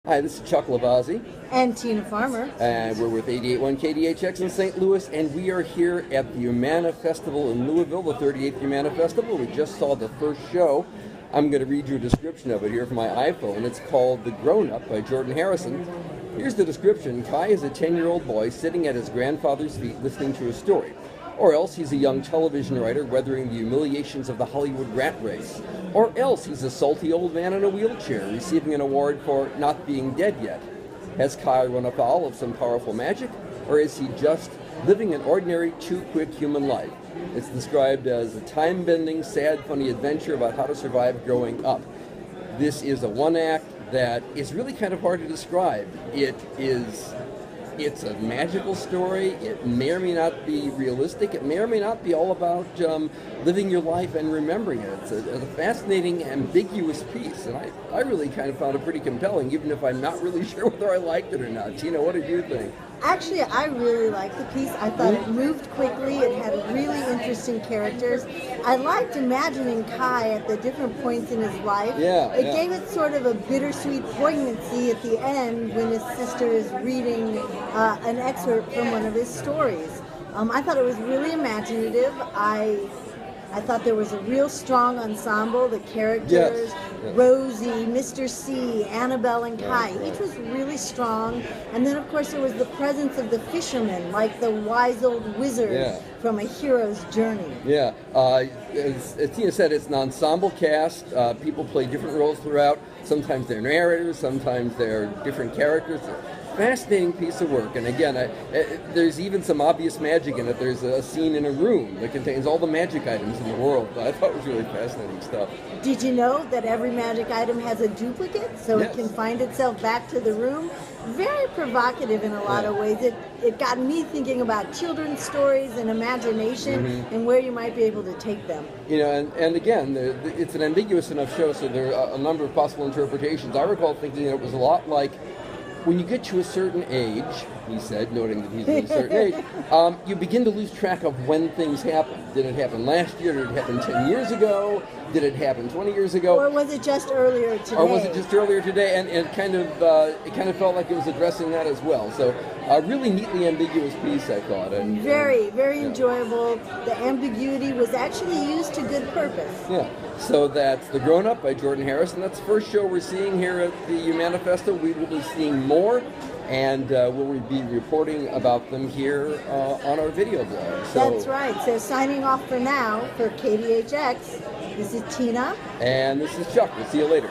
Hi, this is Chuck Lavazzi. And Tina Farmer. And we're with 88.1 KDHX in St. Louis, and we are here at the Humana Festival in Louisville, the 38th Humana Festival. We just saw the first show. I'm going to read you a description of it here from my iPhone. It's called The Grown Up by Jordan Harrison. Here's the description. Kai is a 10-year-old boy sitting at his grandfather's feet listening to a story. Or else he's a young television writer weathering the humiliations of the Hollywood rat race. Or else he's a salty old man in a wheelchair receiving an award for not being dead yet. Has Kai run afoul of some powerful magic? Or is he just living an ordinary, too-quick human life? It's described as a time-bending, sad, funny adventure about how to survive growing up. This is a one-act that is really kind of hard to describe. It's a magical story. It may or may not be realistic. It may or may not be all about living your life and remembering it. It's a fascinating, ambiguous piece, and I really kind of found it pretty compelling, even if I'm not really sure whether I liked it or not. Tina, what did you think? Actually, I really liked the piece. I thought it moved quickly. It had really interesting characters. I liked imagining Kai at the different points in his life. It gave it sort of a bittersweet poignancy at the end when his sister is reading an excerpt from one of his stories. I thought it was really imaginative. I thought there was a real strong ensemble. The characters, Rosie, Mr. C, Annabelle, and Kai, each was really strong. And then, of course, there was the presence of the fisherman, like the wise old wizard from A Hero's Journey. As Tina said, it's an ensemble cast. People play different roles throughout. Sometimes they're narrators, sometimes they're different characters. Fascinating piece of work, and again, there's even some obvious magic in it. There's a scene in a room that contains all the magic items in the world. I thought it was really fascinating stuff. Did you know that every magic item has a duplicate, so it can find itself back to the room? Very provocative in a lot of ways. It got me thinking about children's stories and imagination and where you might be able to take them. You know, and again, it's an ambiguous enough show, so there are a number of possible interpretations. I recall thinking that it was a lot like when you get to a certain age, he said, noting that he's at a certain age, you begin to lose track of when things happen. Did it happen last year? Did it happen 10 years ago? Did it happen 20 years ago? Or was it just earlier today? Or was it just earlier today? And it kind of felt like it was addressing that as well. So a really neatly ambiguous piece, I thought. And very enjoyable. The ambiguity was actually used to good purpose. Yeah. So that's The Grown Up by Jordan Harrison. That's the first show we're seeing here at the Humana Festival. We will be seeing more, and we'll be reporting about them here on our video blog. So, that's right. So signing off for now for KDHX, this is Tina. And this is Chuck. We'll see you later.